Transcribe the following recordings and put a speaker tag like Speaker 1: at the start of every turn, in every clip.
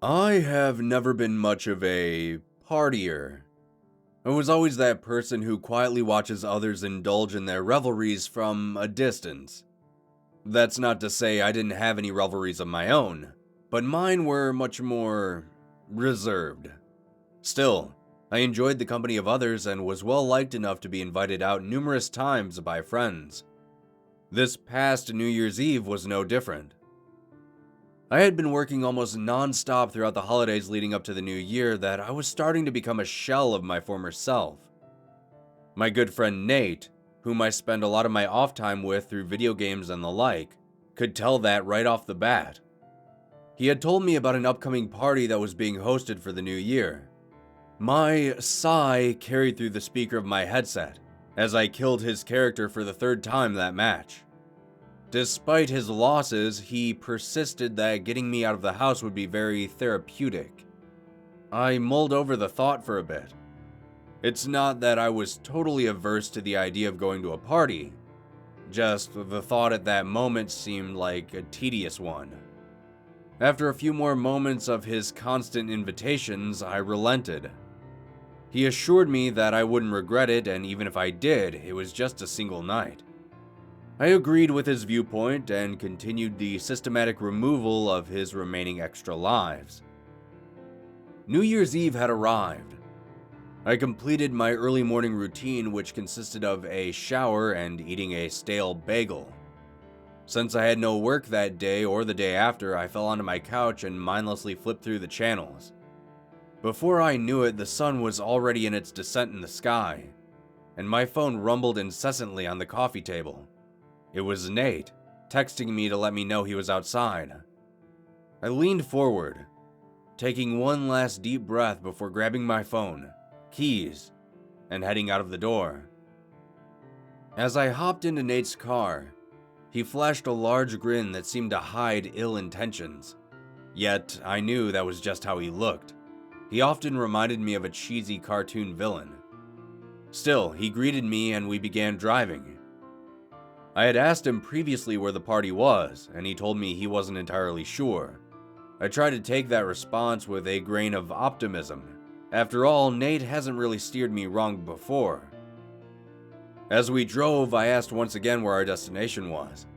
Speaker 1: I have never been much of a partier. I was always that person who quietly watches others indulge in their revelries from a distance. That's not to say I didn't have any revelries of my own, but mine were much more reserved. Still, I enjoyed the company of others and was well liked enough to be invited out numerous times by friends. This past New Year's Eve was no different. I had been working almost non-stop throughout the holidays leading up to the new year that I was starting to become a shell of my former self. My good friend Nate, whom I spend a lot of my off time with through video games and the like, could tell that right off the bat. He had told me about an upcoming party that was being hosted for the new year. My sigh carried through the speaker of my headset as I killed his character for the third time that match. Despite his losses, he persisted that getting me out of the house would be very therapeutic. I mulled over the thought for a bit. It's not that I was totally averse to the idea of going to a party, just the thought at that moment seemed like a tedious one. After a few more moments of his constant invitations, I relented. He assured me that I wouldn't regret it, and even if I did, it was just a single night. I agreed with his viewpoint and continued the systematic removal of his remaining extra lives. New Year's Eve had arrived. I completed my early morning routine, which consisted of a shower and eating a stale bagel. Since I had no work that day or the day after, I fell onto my couch and mindlessly flipped through the channels. Before I knew it, the sun was already in its descent in the sky, and my phone rumbled incessantly on the coffee table. It was Nate, texting me to let me know he was outside. I leaned forward, taking one last deep breath before grabbing my phone, keys, and heading out of the door. As I hopped into Nate's car, he flashed a large grin that seemed to hide ill intentions. Yet, I knew that was just how he looked. He often reminded me of a cheesy cartoon villain. Still, he greeted me and we began driving. I had asked him previously where the party was, and he told me he wasn't entirely sure. I tried to take that response with a grain of optimism. After all, Nate hasn't really steered me wrong before. As we drove, I asked once again where our destination was.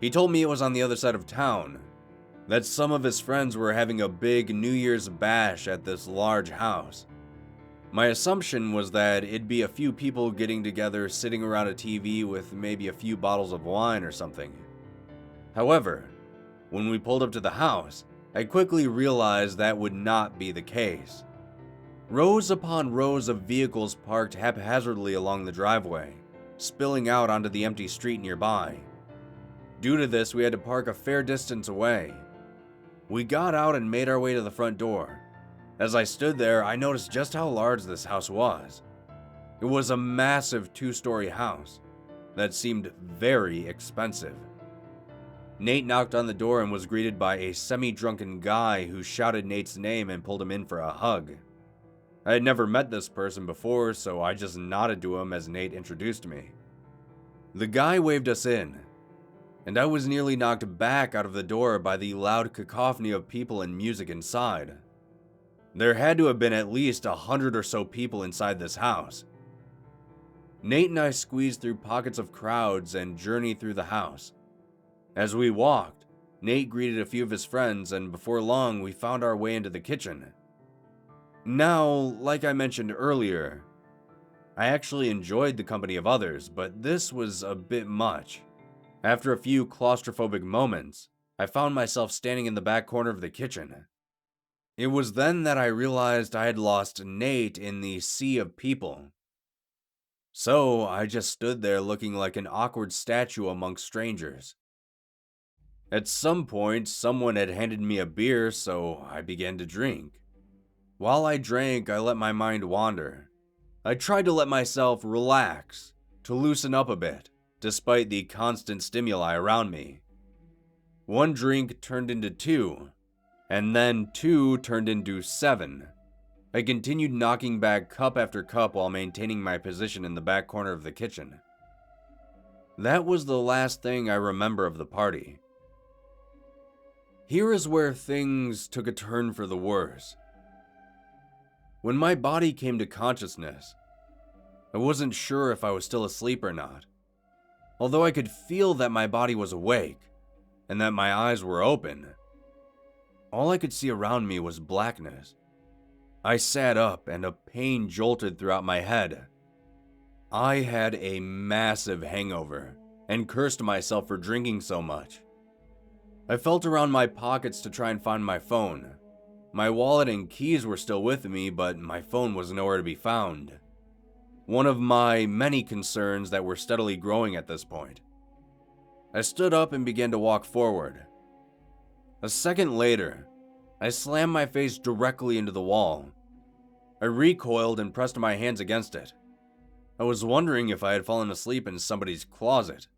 Speaker 1: He told me it was on the other side of town, that some of his friends were having a big New Year's bash at this large house. My assumption was that it'd be a few people getting together sitting around a TV with maybe a few bottles of wine or something. However, when we pulled up to the house, I quickly realized that would not be the case. Rows upon rows of vehicles parked haphazardly along the driveway, spilling out onto the empty street nearby. Due to this, we had to park a fair distance away. We got out and made our way to the front door. As I stood there, I noticed just how large this house was. It was a massive 2-story house that seemed very expensive. Nate knocked on the door and was greeted by a semi-drunken guy who shouted Nate's name and pulled him in for a hug. I had never met this person before, so I just nodded to him as Nate introduced me. The guy waved us in, and I was nearly knocked back out of the door by the loud cacophony of people and music inside. There had to have been at least 100 or so people inside this house. Nate and I squeezed through pockets of crowds and journeyed through the house. As we walked, Nate greeted a few of his friends, and before long we found our way into the kitchen. Now, like I mentioned earlier, I actually enjoyed the company of others, but this was a bit much. After a few claustrophobic moments, I found myself standing in the back corner of the kitchen. It was then that I realized I had lost Nate in the sea of people. So I just stood there looking like an awkward statue amongst strangers. At some point, someone had handed me a beer, so I began to drink. While I drank, I let my mind wander. I tried to let myself relax, to loosen up a bit, despite the constant stimuli around me. One drink turned into 2. And then 2 turned into 7. I continued knocking back cup after cup while maintaining my position in the back corner of the kitchen. That was the last thing I remember of the party. Here is where things took a turn for the worse. When my body came to consciousness, I wasn't sure if I was still asleep or not. Although I could feel that my body was awake and that my eyes were open, all I could see around me was blackness. I sat up and a pain jolted throughout my head. I had a massive hangover and cursed myself for drinking so much. I felt around my pockets to try and find my phone. My wallet and keys were still with me, but my phone was nowhere to be found. One of my many concerns that were steadily growing at this point. I stood up and began to walk forward. A second later, I slammed my face directly into the wall. I recoiled and pressed my hands against it. I was wondering if I had fallen asleep in somebody's closet.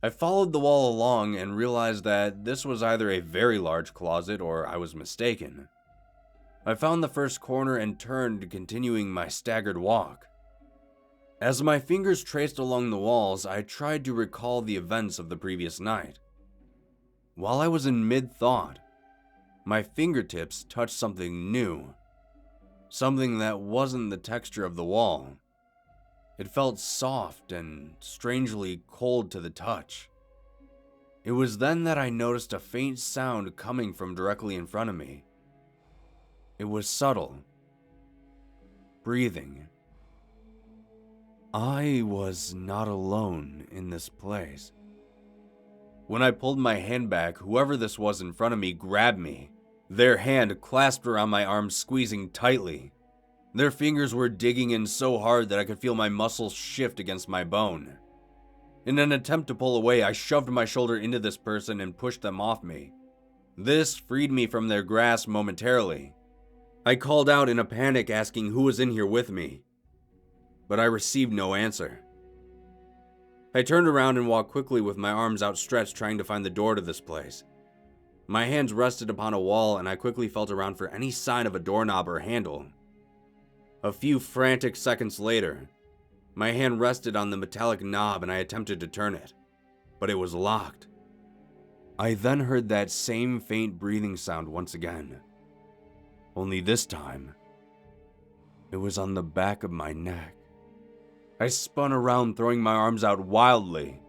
Speaker 1: I followed the wall along and realized that this was either a very large closet or I was mistaken. I found the first corner and turned, continuing my staggered walk. As my fingers traced along the walls, I tried to recall the events of the previous night. While I was in mid-thought, my fingertips touched something new. Something that wasn't the texture of the wall. It felt soft and strangely cold to the touch. It was then that I noticed a faint sound coming from directly in front of me. It was subtle. Breathing. I was not alone in this place. When I pulled my hand back, whoever this was in front of me grabbed me. Their hand clasped around my arm, squeezing tightly. Their fingers were digging in so hard that I could feel my muscles shift against my bone. In an attempt to pull away, I shoved my shoulder into this person and pushed them off me. This freed me from their grasp momentarily. I called out in a panic, asking who was in here with me, but I received no answer. I turned around and walked quickly with my arms outstretched, trying to find the door to this place. My hands rested upon a wall and I quickly felt around for any sign of a doorknob or handle. A few frantic seconds later, my hand rested on the metallic knob and I attempted to turn it, but it was locked. I then heard that same faint breathing sound once again. Only this time, it was on the back of my neck. I spun around, throwing my arms out wildly.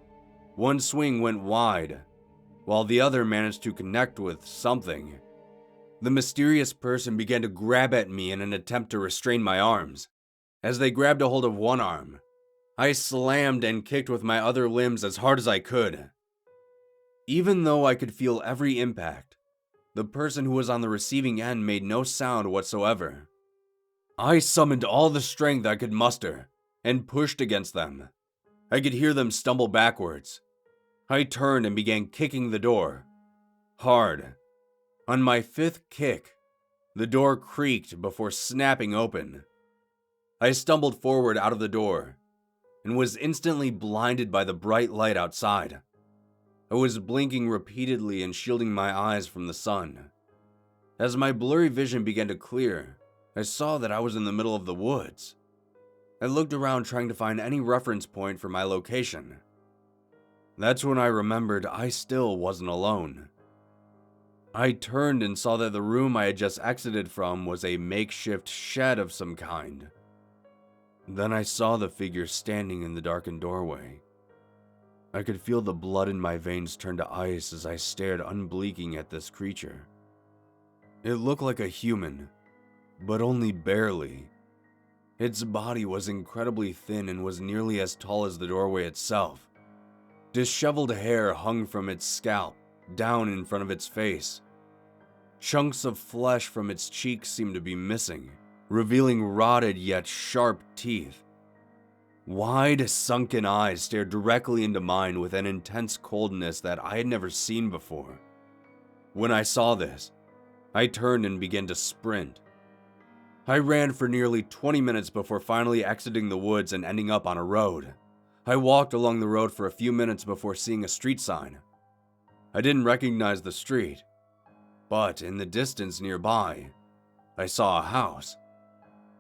Speaker 1: One swing went wide, while the other managed to connect with something. The mysterious person began to grab at me in an attempt to restrain my arms. As they grabbed a hold of one arm, I slammed and kicked with my other limbs as hard as I could. Even though I could feel every impact, the person who was on the receiving end made no sound whatsoever. I summoned all the strength I could muster and pushed against them. I could hear them stumble backwards. I turned and began kicking the door. Hard. On my fifth kick, the door creaked before snapping open. I stumbled forward out of the door and was instantly blinded by the bright light outside. I was blinking repeatedly and shielding my eyes from the sun. As my blurry vision began to clear, I saw that I was in the middle of the woods. I looked around trying to find any reference point for my location. That's when I remembered I still wasn't alone. I turned and saw that the room I had just exited from was a makeshift shed of some kind. Then I saw the figure standing in the darkened doorway. I could feel the blood in my veins turn to ice as I stared unblinking at this creature. It looked like a human, but only barely. Its body was incredibly thin and was nearly as tall as the doorway itself. Disheveled hair hung from its scalp, down in front of its face. Chunks of flesh from its cheeks seemed to be missing, revealing rotted yet sharp teeth. Wide, sunken eyes stared directly into mine with an intense coldness that I had never seen before. When I saw this, I turned and began to sprint. I ran for nearly 20 minutes before finally exiting the woods and ending up on a road. I walked along the road for a few minutes before seeing a street sign. I didn't recognize the street, but in the distance nearby, I saw a house.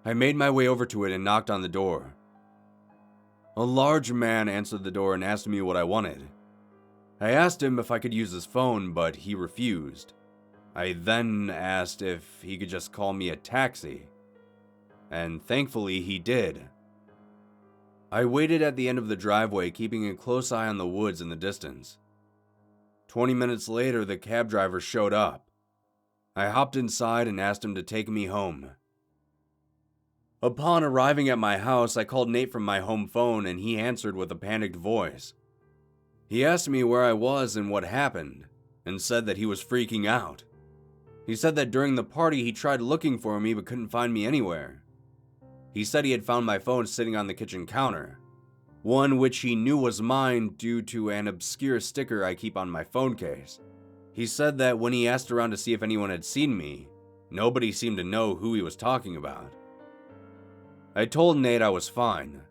Speaker 1: I made my way over to it and knocked on the door. A large man answered the door and asked me what I wanted. I asked him if I could use his phone, but he refused. I then asked if he could just call me a taxi, and thankfully he did. I waited at the end of the driveway, keeping a close eye on the woods in the distance. 20 minutes later, the cab driver showed up. I hopped inside and asked him to take me home. Upon arriving at my house, I called Nate from my home phone and he answered with a panicked voice. He asked me where I was and what happened, and said that he was freaking out. He said that during the party he tried looking for me but couldn't find me anywhere. He said he had found my phone sitting on the kitchen counter, one which he knew was mine due to an obscure sticker I keep on my phone case. He said that when he asked around to see if anyone had seen me, nobody seemed to know who he was talking about. I told Nate I was fine,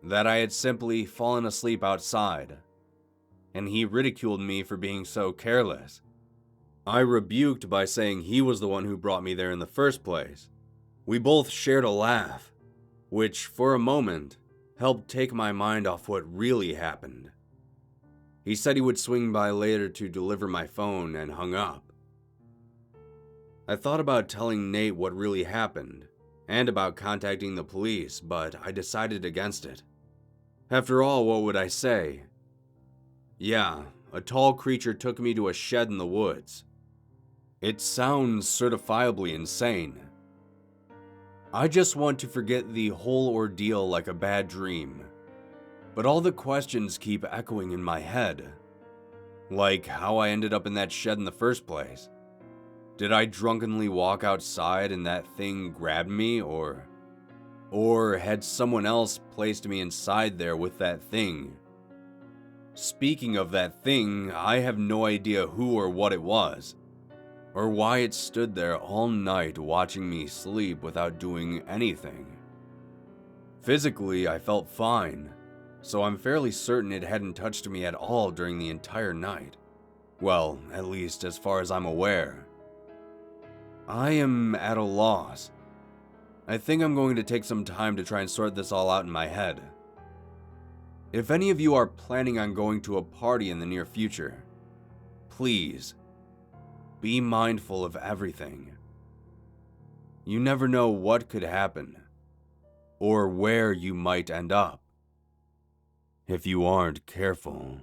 Speaker 1: that I had simply fallen asleep outside, and he ridiculed me for being so careless. I rebuked by saying he was the one who brought me there in the first place. We both shared a laugh, which for a moment helped take my mind off what really happened. He said he would swing by later to deliver my phone and hung up. I thought about telling Nate what really happened and about contacting the police, but I decided against it. After all, what would I say? Yeah, a tall creature took me to a shed in the woods. It sounds certifiably insane. I just want to forget the whole ordeal like a bad dream. But all the questions keep echoing in my head. Like how I ended up in that shed in the first place. Did I drunkenly walk outside and that thing grabbed me, or had someone else placed me inside there with that thing? Speaking of that thing, I have no idea who or what it was, or why it stood there all night watching me sleep without doing anything. Physically, I felt fine, so I'm fairly certain it hadn't touched me at all during the entire night. Well, at least as far as I'm aware. I am at a loss. I think I'm going to take some time to try and sort this all out in my head. If any of you are planning on going to a party in the near future, please, be mindful of everything. You never know what could happen, or where you might end up, if you aren't careful.